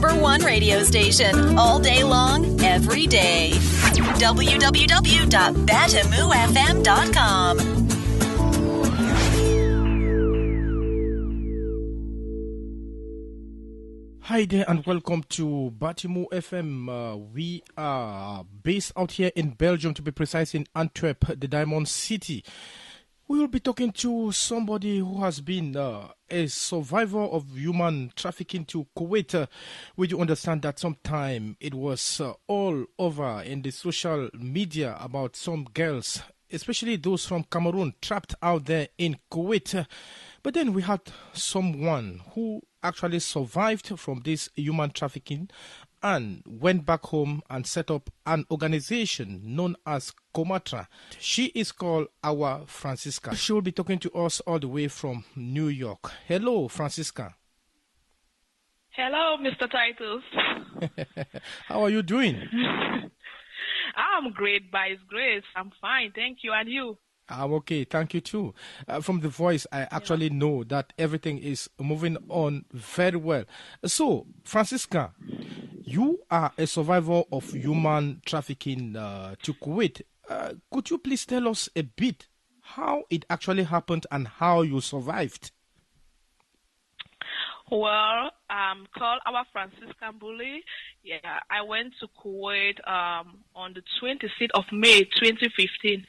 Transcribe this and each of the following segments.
#1 radio station, all day long, every day. www.batimufm.com. Hi there and welcome to BATIMU FM. We are based out here in Belgium, to be precise, in Antwerp, the Diamond City. We will be talking to somebody who has been a survivor of human trafficking to Kuwait. We do understand that sometime it was all over in the social media about some girls, especially those from Cameroon, trapped out there in Kuwait. But then we had someone who actually survived from this human trafficking and went back home and set up an organization known as Comathra. She is called AWAH Francisca. She will be talking to us all the way from New York. Hello, Francisca. Hello, Mr. Titus. How are you doing? I'm great, by His grace. I'm fine, thank you. And you? I'm okay, thank you too. From the voice, I actually know that everything is moving on very well. So, Francisca, you are a survivor of human trafficking to Kuwait. Could you please tell us a bit how it actually happened and how you survived? Well, called AWAH Francisca Bully. Yeah, I went to Kuwait on the 26th of May, 2015.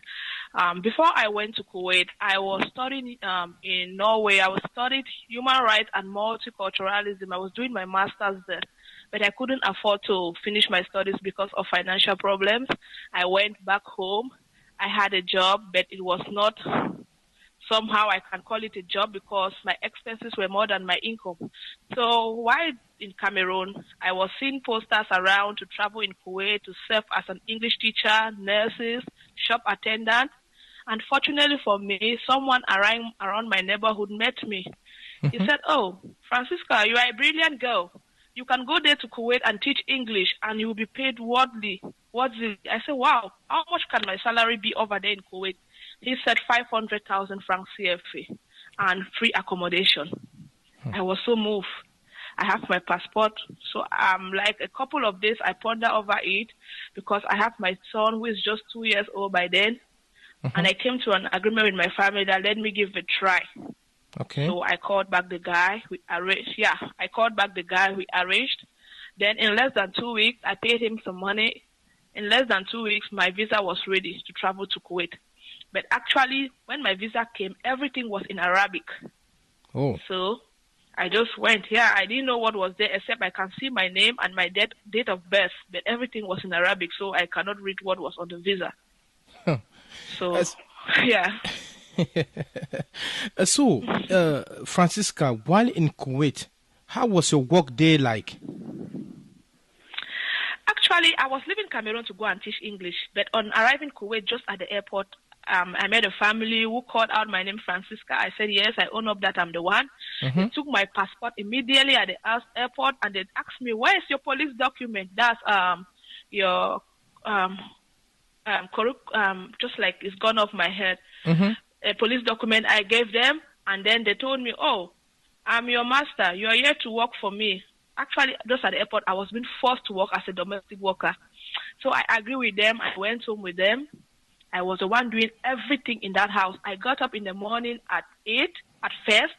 Before I went to Kuwait, I was studying in Norway. I was studying human rights and multiculturalism. I was doing my master's there, but I couldn't afford to finish my studies because of financial problems. I went back home. I had a job, but it was not somehow I can call it a job because my expenses were more than my income. So while in Cameroon, I was seeing posters around to travel in Kuwait to serve as an English teacher, nurses, shop attendant. Unfortunately for me, someone around my neighborhood met me. He said, "Oh, Francisca, you are a brilliant girl. You can go there to Kuwait and teach English and you will be paid worthily." I said, "Wow, how much can my salary be over there in Kuwait?" He said 500,000 francs CFA and free accommodation. I was so moved. I have my passport. So like a couple of days, I ponder over it because I have my son who is just 2 years old by then. And I came to an agreement with my family that let me give it a try. Okay. So I called back the guy. We arranged. Then in less than 2 weeks, I paid him some money. In less than 2 weeks, my visa was ready to travel to Kuwait. But actually, when my visa came, everything was in Arabic. Oh. So I just went. Yeah, I didn't know what was there except I can see my name and my date of birth, but everything was in Arabic, so I cannot read what was on the visa. So, yeah. So, Francisca, while in Kuwait, how was your work day like? Actually, I was leaving Cameroon to go and teach English, but on arriving Kuwait, just at the airport, I met a family who called out my name, Francisca. I said, yes, I own up that I'm the one. They took my passport immediately at the airport and they asked me, where is your police document? That's your just like it's gone off my head. A police document I gave them, and then they told me, oh, I'm your master. You are here to work for me. Actually, just at the airport, I was being forced to work as a domestic worker. So I agreed with them. I went home with them. I was the one doing everything in that house. I got up in the morning at 8 at first.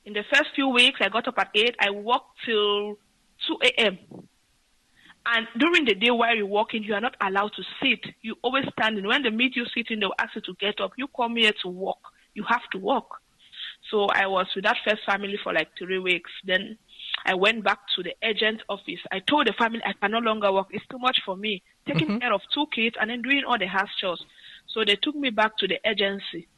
In the first few weeks, I got up at 8. I worked till 2 a.m. And during the day while you're working, you are not allowed to sit. You always standing. When they meet you sitting, they'll ask you to get up. You come here to work. You have to work. So I was with that first family for like 3 weeks. Then I went back to the agent office. I told the family I can no longer work. It's too much for me. Taking care of 2 kids and then doing all the house chores. So they took me back to the agency.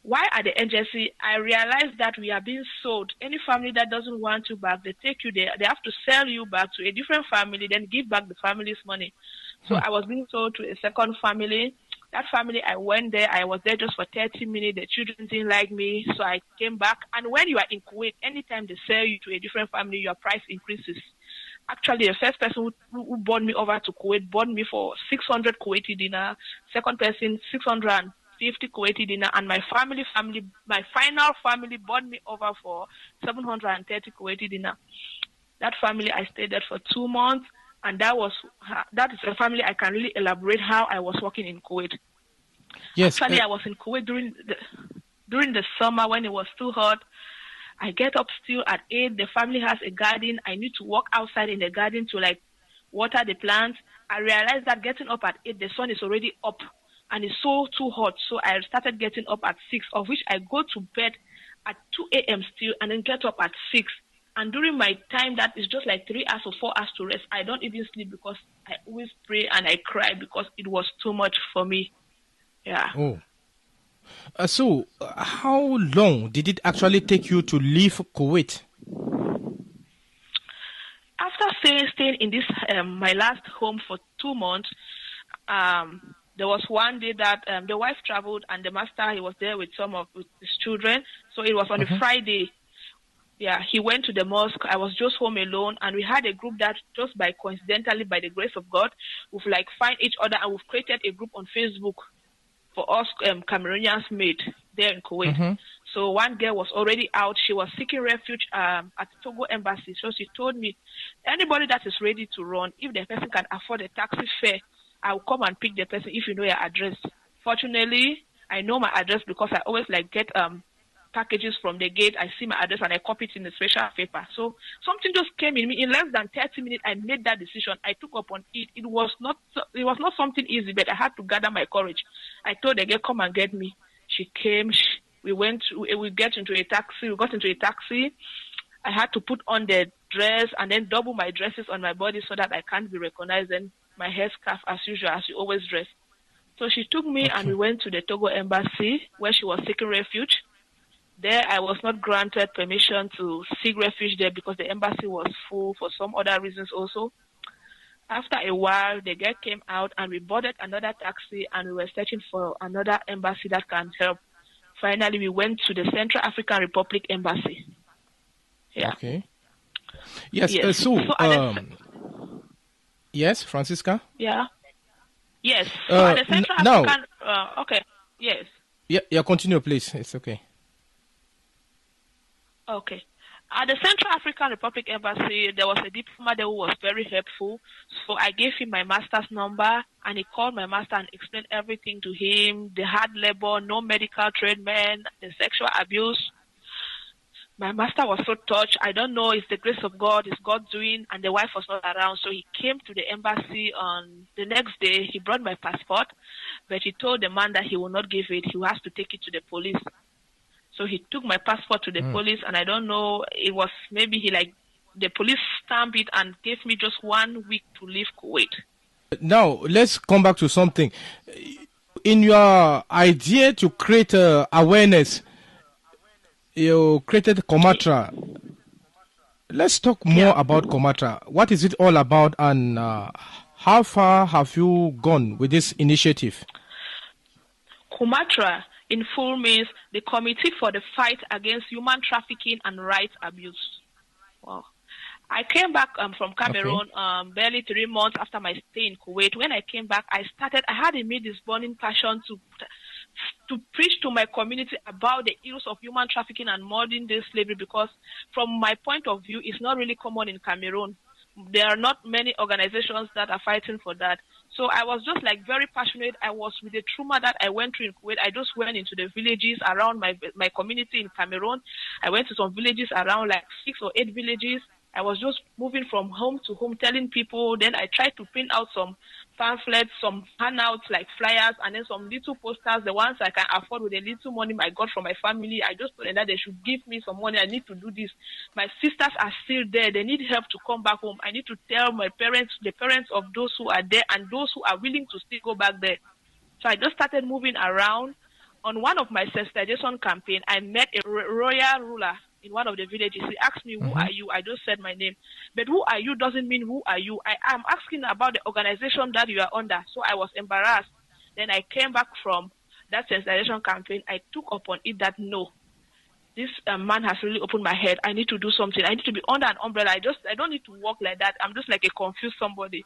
While at the agency, I realized that we are being sold. Any family that doesn't want you back, they take you there. They have to sell you back to a different family, then give back the family's money. So I was being sold to a second family. That family, I went there. I was there just for 30 minutes. The children didn't like me, so I came back. And when you are in Kuwait, anytime they sell you to a different family, your price increases. Actually, the first person who brought me over to Kuwait bought me for 600 Kuwaiti dinar. Second person, 650 Kuwaiti dinar. And my final family bought me over for 730 Kuwaiti dinar. That family, I stayed there for 2 months, and that is a family I can really elaborate how I was working in Kuwait. Yes. Actually, I was in Kuwait during the summer when it was too hot. I get up still at 8. The family has a garden. I need to walk outside in the garden to like water the plants. I realized that getting up at 8, the sun is already up and it's so too hot. So I started getting up at 6, of which I go to bed at 2 a.m. still and then get up at 6. And during my time, that is just like 3 hours or 4 hours to rest. I don't even sleep because I always pray and I cry because it was too much for me. Yeah. Oh. So, how long did it actually take you to leave Kuwait? After staying in this my last home for 2 months, there was one day that the wife traveled and the master, he was there with with his children. So it was on a Friday. Yeah, he went to the mosque. I was just home alone, and we had a group that just coincidentally, by the grace of God, we've like find each other, and we've created a group on Facebook for us Cameroonians made there in Kuwait. So one girl was already out. She was seeking refuge at the Togo embassy. So she told me, anybody that is ready to run, if the person can afford a taxi fare, I'll come and pick the person if you know your address. Fortunately, I know my address because I always like get packages from the gate. I see my address and I copy it in the special paper. So something just came in me. In less than 30 minutes, I made that decision. I took up on it. It was not something easy, but I had to gather my courage. I told the girl, come and get me. She came. We got into a taxi. I had to put on the dress and then double my dresses on my body so that I can't be recognized, and my headscarf as usual, as you always dress. So she took me and we went to the Togo embassy where she was seeking refuge. There, I was not granted permission to seek refuge there because the embassy was full for some other reasons also. After a while, the girl came out and we boarded another taxi and we were searching for another embassy that can help. Finally, we went to the Central African Republic Embassy. Yeah. Okay. Yes. Yes, Francisca? Yeah. Yes. So at the Central African... okay. Yes. Yeah, continue, please. It's okay. Okay. At the Central African Republic Embassy, there was a diplomat there who was very helpful. So I gave him my master's number, and he called my master and explained everything to him, the hard labor, no medical treatment, the sexual abuse. My master was so touched. I don't know, it's the grace of God, it's God doing, and the wife was not around. So he came to the embassy on the next day. He brought my passport, but he told the man that he will not give it. He has to take it to the police. So he took my passport to the police, and I don't know, it was maybe the police stamped it and gave me just 1 week to leave Kuwait. Now, let's come back to something. In your idea to create awareness, you created Comathra. Let's talk more about Comathra. What is it all about, and how far have you gone with this initiative? Comathra in full means the Committee for the Fight Against Human Trafficking and Rights Abuse. Wow. I came back from Cameroon barely 3 months after my stay in Kuwait. When I came back, I had this burning passion to preach to my community about the ills of human trafficking and modern day slavery, because from my point of view, it's not really common in Cameroon. There are not many organizations that are fighting for that. So I was just very passionate. I was with the trauma that I went through in Kuwait. I just went into the villages around my community in Cameroon. I went to some villages around 6 or 8 villages. I was just moving from home to home, telling people. Then I tried to print out some pamphlets, some handouts like flyers, and then some little posters, the ones I can afford with the little money I got from my family. I just told them that they should give me some money. I need to do this. My sisters are still there. They need help to come back home. I need to tell my parents, the parents of those who are there and those who are willing to still go back there. So I just started moving around. On one of my sensitization campaign, I met a royal ruler in one of the villages. He asked me, who are you? I just said my name. But who are you doesn't mean who are you. I am asking about the organization that you are under. So I was embarrassed. Then I came back from that sensitization campaign. I took upon it that no, this man has really opened my head. I need to do something. I need to be under an umbrella. I don't need to walk like that. I'm just like a confused somebody.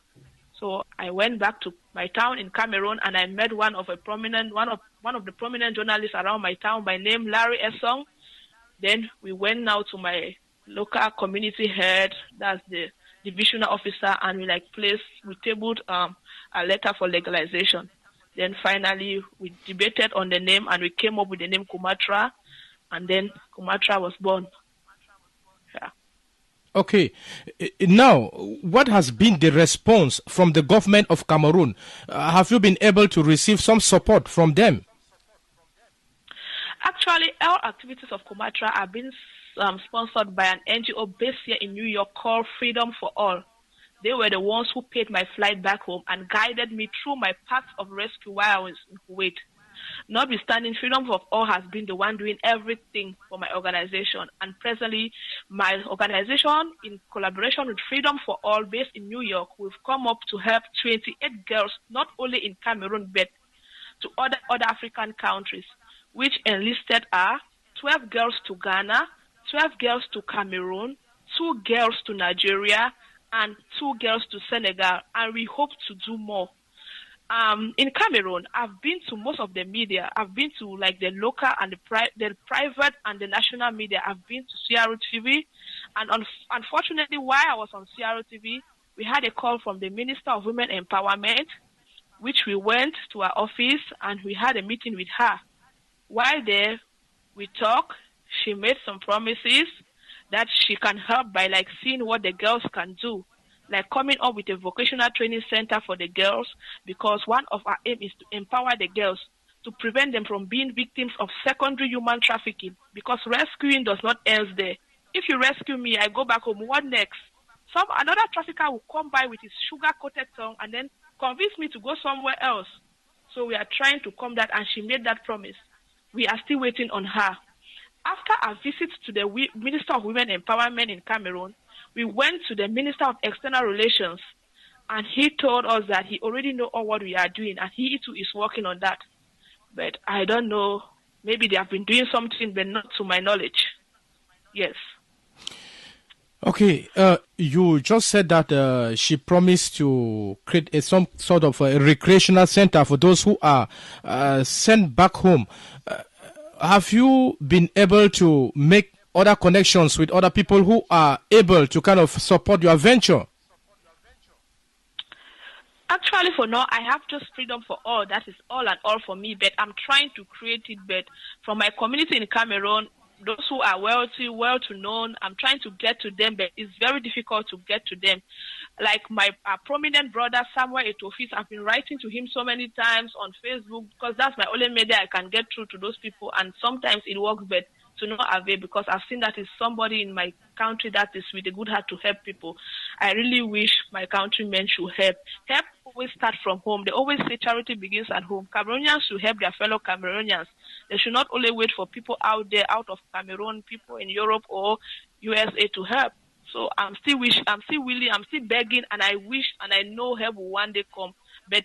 So I went back to my town in Cameroon, and I met one of the prominent journalists around my town by name Larry Essong. Then we went now to my local community head, that's the divisional officer, and we tabled a letter for legalization. Then finally we debated on the name and we came up with the name Comathra, and then Comathra was born. Yeah. Okay. Now, what has been the response from the government of Cameroon? Have you been able to receive some support from them? Actually, all activities of Comathra are being sponsored by an NGO based here in New York called Freedom for All. They were the ones who paid my flight back home and guided me through my path of rescue while I was in Kuwait. Notwithstanding, Freedom for All has been the one doing everything for my organization. And presently, my organization, in collaboration with Freedom for All based in New York, we've come up to help 28 girls, not only in Cameroon, but to other African countries, which enlisted are 12 girls to Ghana, 12 girls to Cameroon, 2 girls to Nigeria, and 2 girls to Senegal, and we hope to do more. In Cameroon, I've been to most of the media. I've been to the local and the private and the national media. I've been to CRO TV, and unfortunately, while I was on CRO TV, we had a call from the Minister of Women Empowerment, which we went to her office and we had a meeting with her. While there, we talked. She made some promises that she can help by seeing what the girls can do, coming up with a vocational training center for the girls, because one of our aim is to empower the girls to prevent them from being victims of secondary human trafficking, because rescuing does not end there. If you rescue me, I go back home, what next? Another trafficker will come by with his sugar-coated tongue and then convince me to go somewhere else. So we are trying to combat that, and she made that promise. We are still waiting on her. After our visit to the Minister of Women Empowerment in Cameroon, we went to the Minister of External Relations, and he told us that he already knows all what we are doing, and he too is working on that. But I don't know, maybe they have been doing something, but not to my knowledge. Yes. Okay, you just said that she promised to create some sort of a recreational center for those who are sent back home. Have you been able to make other connections with other people who are able to kind of support your venture? Actually, for now, I have just Freedom for All. That is all and all for me. But I'm trying to create it. But from my community in Cameroon, those who are wealthy, well-to-known, I'm trying to get to them, but it's very difficult to get to them. Like my prominent brother, Samuel Etofis, I've been writing to him so many times on Facebook, because that's my only media I can get through to those people, and sometimes it works, but to no avail, because I've seen that is somebody in my country that is with a good heart to help people. I really wish my countrymen should help. Help always start from home. They always say charity begins at home. Cameroonians should help their fellow Cameroonians. They should not only wait for people out there, out of Cameroon, people in Europe or USA to help. So I'm still willing, I'm still begging, and I wish and I know help will one day come. But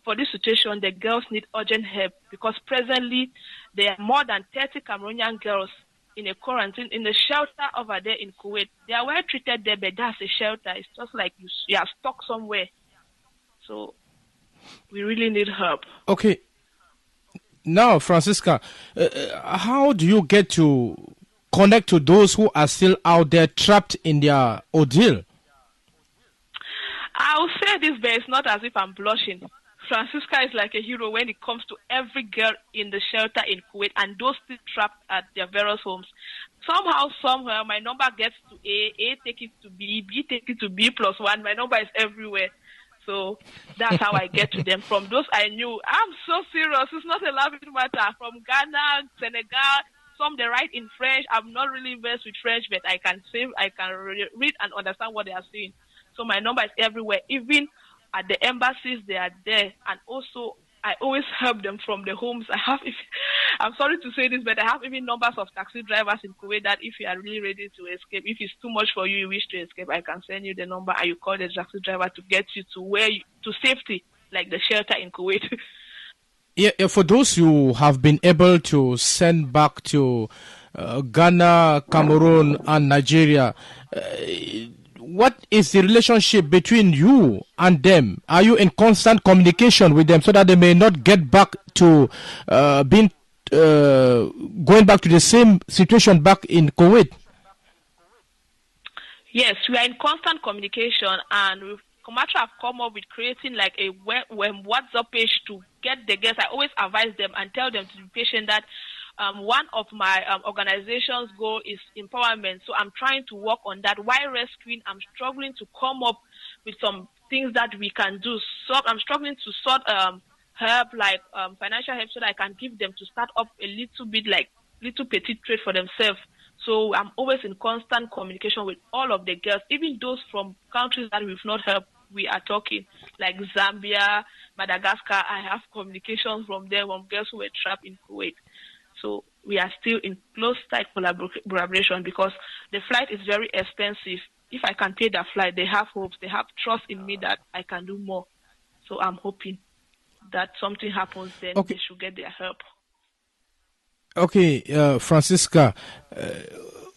for this situation, the girls need urgent help, because presently there are more than 30 Cameroonian girls in a quarantine in the shelter over there in Kuwait. They are well treated there, but that's a shelter. It's just like you are stuck somewhere. So we really need help. Okay. Now, Francisca, how do you get to connect to those who are still out there trapped in their ordeal? I'll say this, but it's not as if I'm blushing. Francisca is like a hero when it comes to every girl in the shelter in Kuwait and those still trapped at their various homes. Somehow, somewhere, my number gets to A take it to B take it to B+1. My number is everywhere. So that's how I get to them. From those I knew, I'm so serious. It's not a laughing matter. From Ghana, Senegal, some they write in French. I'm not really versed with French, but I can read and understand what they are saying. So my number is everywhere. Even at the embassies, they are there. And also, I always help them from the homes. I'm sorry to say this, but I have even numbers of taxi drivers in Kuwait that if you are really ready to escape, if it's too much for you, you wish to escape, I can send you the number and you call the taxi driver to get you to safety, like the shelter in Kuwait. Yeah, for those who have been able to send back to Ghana, Cameroon, and Nigeria, what is the relationship between you and them? Are you in constant communication with them so that they may not get back to going back to the same situation back in Kuwait? Yes, we are in constant communication, and Comathra have come up with creating like a WhatsApp page to get the girls. I always advise them and tell them to be patient that one of my organization's goal is empowerment. So I'm trying to work on that. While rescuing, I'm struggling to come up with some things that we can do. So I'm struggling to sort help, like financial help, so that I can give them to start up a little bit, like little petite trade for themselves. So I'm always in constant communication with all of the girls, even those from countries that we've not helped. We are talking, like Zambia, Madagascar. I have communications from them, from girls who were trapped in Kuwait. So we are still in close, tight collaboration because the flight is very expensive. If I can pay that flight, they have hopes. They have trust in me that I can do more. So I'm hoping that something happens, then they should get their help. Okay, Francisca,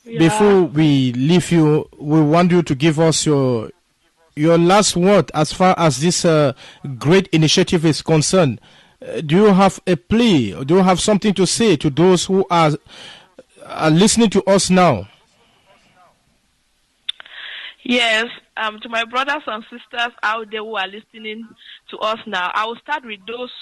before we leave you, we want you to give us your last word as far as this great initiative is concerned. Do you have a plea? Do you have something to say to those who are listening to us now? Yes, to my brothers and sisters out there who are listening to us now, I will start with those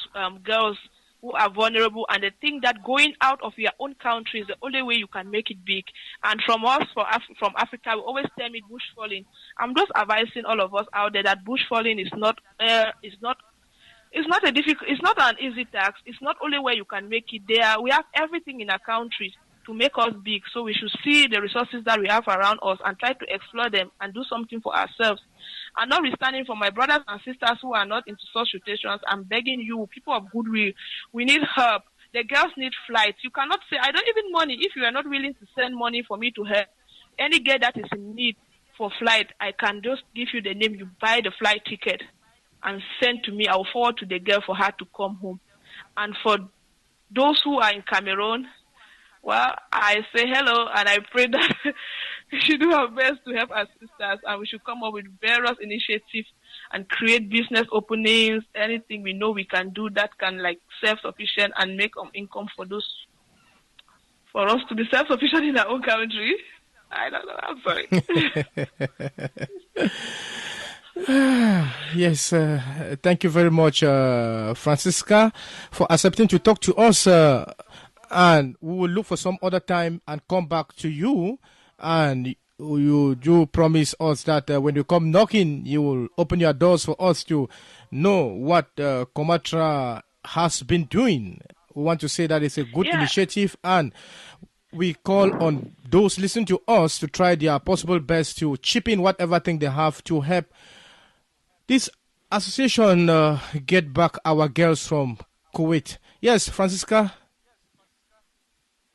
girls who are vulnerable and they think that going out of your own country is the only way you can make it big. And from us, from Africa, we always term it bush falling. I'm just advising all of us out there that bush falling is not an easy task. It's not only where you can make it there. We have everything in our country to make us big. So we should see the resources that we have around us and try to explore them and do something for ourselves. And notwithstanding, for my brothers and sisters who are not into such situations, I'm begging you, people of goodwill, we need help. The girls need flights. You cannot say, I don't even money. If you are not willing to send money for me to help any girl that is in need for flight, I can just give you the name. You buy the flight ticket and send to me. I will forward to the girl for her to come home. And for those who are in Cameroon, well, I say hello, and I pray that we should do our best to help our sisters, and we should come up with various initiatives and create business openings, anything we know we can do that can like self-sufficient and make income for us to be self-sufficient in our own country. I don't know. I'm sorry. Yes, thank you very much, Francisca, for accepting to talk to us. And we will look for some other time and come back to you. And you do promise us that when you come knocking, you will open your doors for us to know what Comathra has been doing. We want to say that it's a good initiative, and we call on those listening to us to try their possible best to chip in whatever thing they have to help this association get back our girls from Kuwait. Yes, Francisca?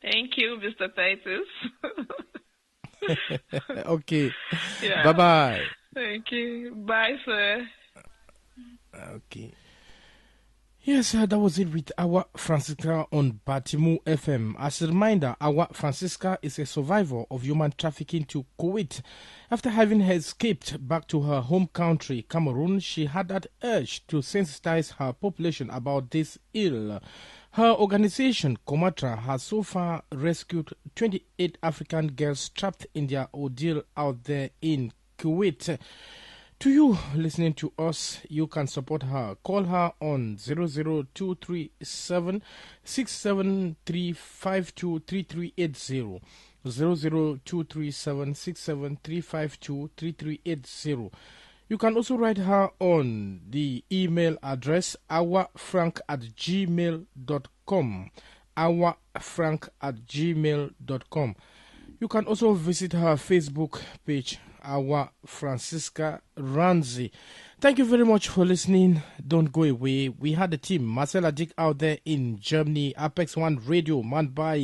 Thank you, Mr. Titus. Okay. Bye-bye. Thank you. Bye, sir. Okay. Yes, that was it with AWAH Francisca on BATIMU FM. As a reminder, AWAH Francisca is a survivor of human trafficking to Kuwait. After having escaped back to her home country, Cameroon, she had that urge to sensitize her population about this ill. Her organization, Comathra, has so far rescued 28 African girls trapped in their ordeal out there in Kuwait. To you listening to us, you can support her. Call her on 00237 673523380. 00237 673523380. You can also write her on the email address awahfrank@gmail.com. awahfrank@gmail.com. You can also visit her Facebook page, AWAH Francisca Ranzi. Thank you very much for listening. Don't go away. We had the team, Marcella Dick out there in Germany, Apex One Radio, manned by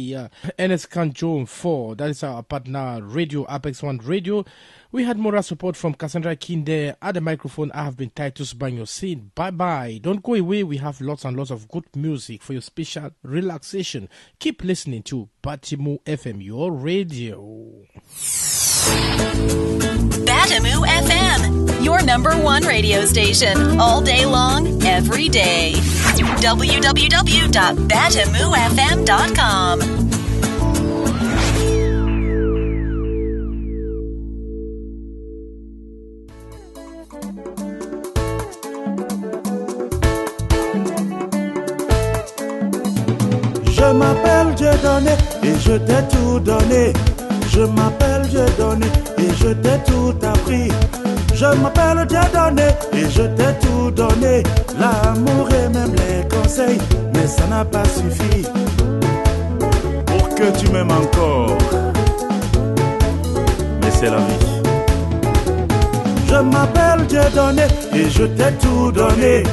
NS Kanjom 4. That is our partner radio, Apex One Radio. We had moral support from Cassandra Kinde. At the microphone, I have been Titus Banyo saying bye-bye. Don't go away. We have lots and lots of good music for your special relaxation. Keep listening to BATIMU FM, your radio. BATIMU FM, your #1 radio station, all day long, every day. www.batimufm.com. t'ai tout donné. Je m'appelle Dieudonné et je t'ai tout appris. Je m'appelle Dieudonné et je t'ai tout donné. L'amour et même les conseils, mais ça n'a pas suffi pour que tu m'aimes encore. Mais c'est la vie. Je m'appelle Dieudonné et je t'ai tout donné.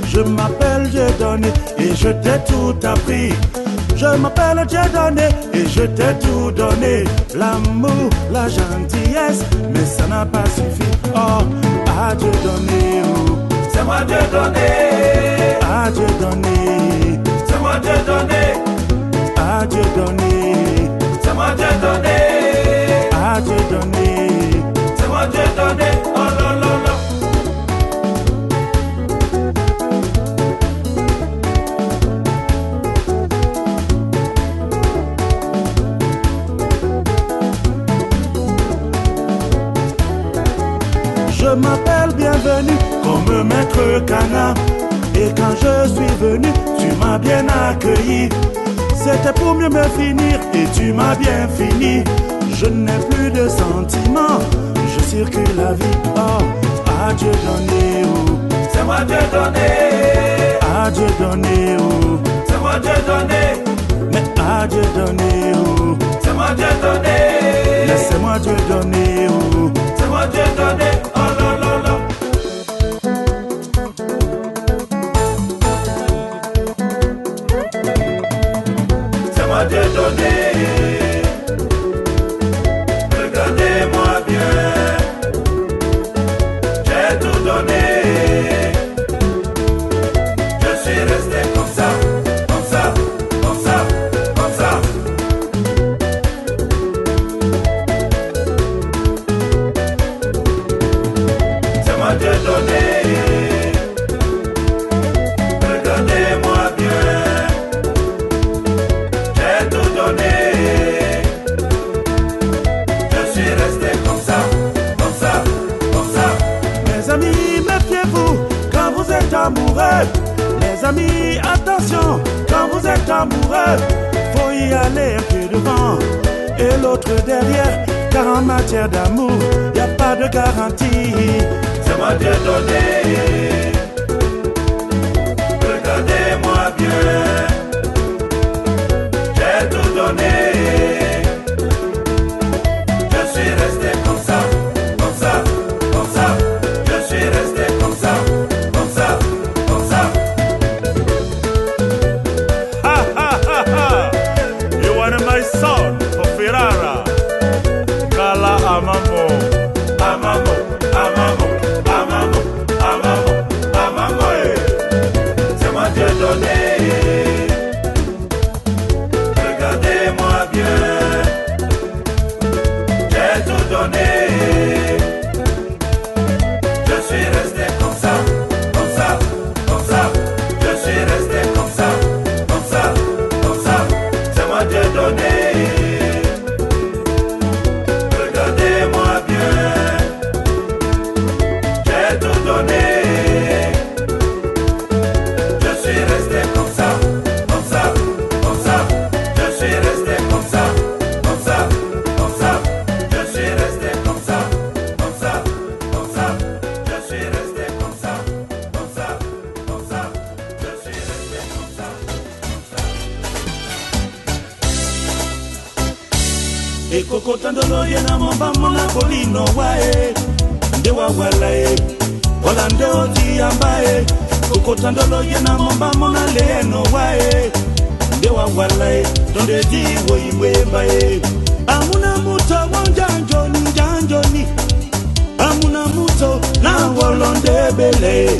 Je m'appelle Dieudonné et je t'ai tout appris. Je m'appelle Dieudonné et je t'ai tout donné. L'amour, la gentillesse, mais ça n'a pas suffi. Oh, à Dieudonné, oh. C'est moi Dieudonné. À Dieudonné. C'est moi Dieudonné. À Dieudonné. C'est moi Dieudonné. À Dieudonné. C'est moi Dieudonné. Oh là là là. Je m'appelle Bienvenue comme maître Cana. Et quand je suis venu, tu m'as bien accueilli. C'était pour mieux me finir et tu m'as bien fini. Je n'ai plus de sentiments, je circule la vie. Oh, à Dieu donné, oh. C'est moi Dieu donné. À Dieu donné, oh. C'est moi Dieu donné. Mais à Dieu donné, oh. C'est moi Dieu donné. Laissez-moi Dieu donner, oh. C'est moi Dieu donné. Oh là là là. C'est moi Dieu donné. Regardez-moi bien. J'ai tout donné. Je suis resté comme ça, comme ça, comme ça, comme ça. C'est moi Dieu donné. Regardez-moi bien. J'ai tout donné. Je suis resté comme ça, comme ça, comme ça. Mes amis, méfiez-vous quand vous êtes amoureux. Les amis, attention quand vous êtes amoureux. Faut y aller un peu devant et l'autre derrière. Car en matière d'amour, y a pas de garantie. C'est moi Dieu donné. Regardez-moi bien. J'ai tout donné. Je suis resté comme ça, comme ça, comme ça. Je suis resté comme ça, comme ça, comme ça. Ha ha ha ha! You want my son for Ferrara? Kala amamo. Amamo, amamo, amamo, amamo, amamo. C'est moi Dieu donné. Regardez-moi bien. J'ai tout donné. Je suis resté comme ça, comme ça, comme ça. Je suis resté comme ça, comme ça, comme ça. C'est moi Dieu donné. Regardez-moi bien. J'ai tout donné. Je suis resté comme ça, comme ça, comme ça. Je suis resté comme ça, comme ça, comme ça. Je suis resté comme ça, comme ça, comme ça. Je suis resté comme ça, comme ça, comme ça. Je suis resté comme ça, comme ça. E kokotandolo yena mamba mona bolino wae. Nde wawalae. Wala nde oti ambae. Kokotandolo yena mamba mona leno wae. Nde wawalae. Donde di wo iwe mbae. Amuna muto wanjanjoni janjoni. Amuna muto na wolonde bele.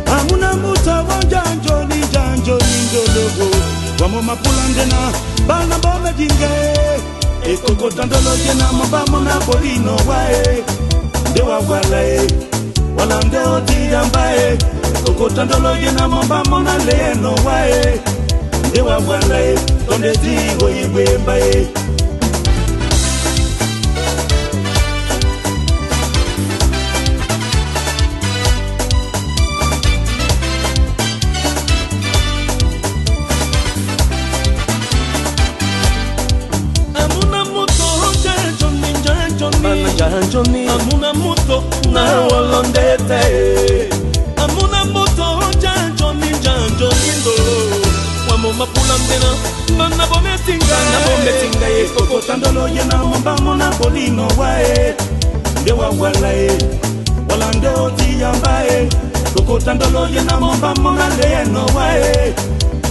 Amuna muto wanjanjoni janjoni ndologo. Wamo mapulande na bana bombe jinge. E kokotandolo yena mamba mona bolino wae. Nde wawalae. Wala nde oti ambae. Kokotandolo yena mamba mona leno wae. Nde wawalae. Donde di wo iwe mbae. janjoni amuna muto na wolondete amuna muto janjoni ndolo wamo mapula mbena bana bometinga ye kokotandolo ye na mombamo na bolino wae ndewa walae walande otiyambae kokotandolo ye na mombamo na leno wae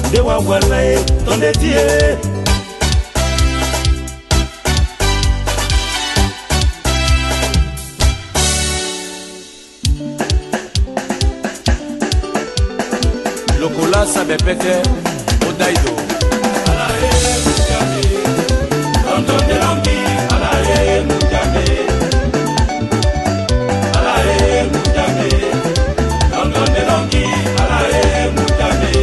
ndewa walae tondetie Lokola sabe pete Odaido Alae Mujame London de Longi Alae Mujame Alae Mujame London de Longi Alae Mujame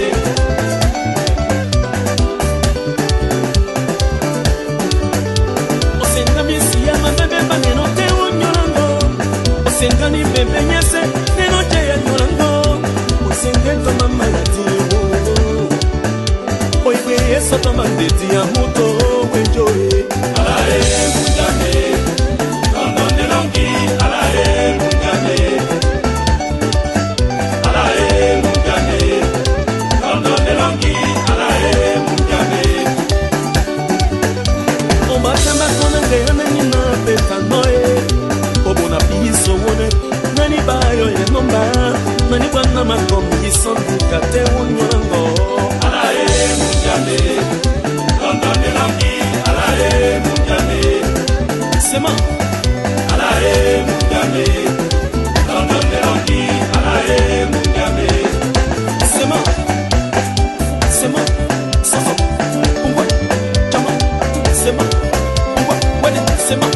Osengami siyama bebe baneno te unyorango Osengani bebe nyese neno te ya nyorango Osengento mama eso tomande dia muto enjoy alae mujame London de Longi alae mujame London de Longi alae mujame o matamba kona ngene ni na peta noe o bona piso wone nani bayo ye nomba nani bwana makomi sondu kate unyango alae London de Longi, alae mujame. Sema, alae mujame. London de Longi, alae mujame. Sema, sasa, umwa, chama, sema, umwa, wede, sema.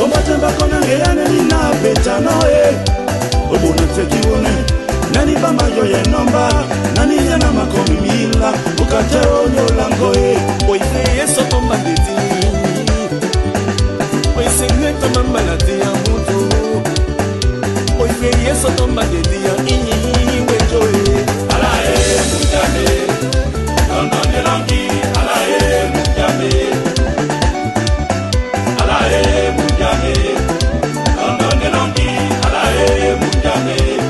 Omatemba kona ngeyane ni na beta noe. Obuna tekiwone. Nani bama yoye nomba Nani yana makomi mila Ukate onyo langoe Oife yeso tomba deti Oise ngeto mamba la tia mutu Oife yeso tomba deti ya iwe joe Alae mujame London de Longi Alae mujame Alae mujame London de Longi Alae mujame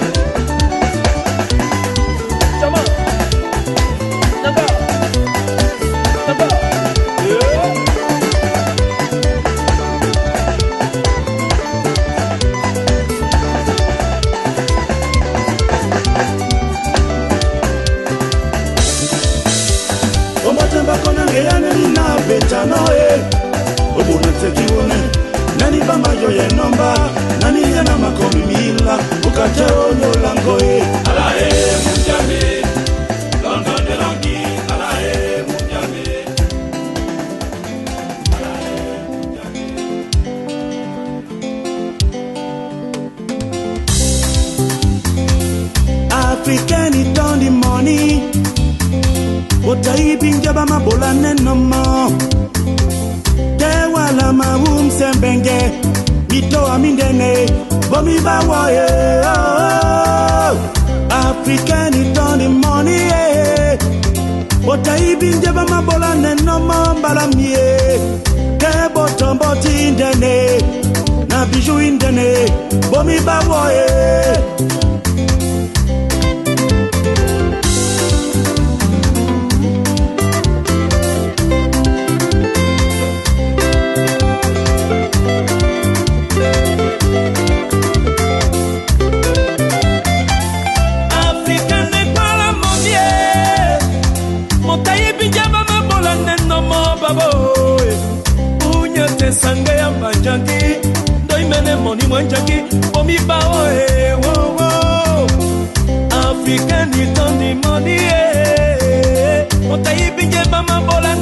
Nani bama yoye nomba Nani yana makomi mila Ukate onyo langoe Alae mujame London de Longi Alae mujame African it on the money Otaibi njaba mabola nenomo Wala mawum sembenge Mito amindene Bomi bawa African it on the money Otaibi njaba mabola nenomo Mbalamie Kebo tomboti indene Na biju indene Bomi bawa Sangue ya banjaki Doimene moni mwanjaki Bomi bao wo African it on the money Otaibi njeba mabola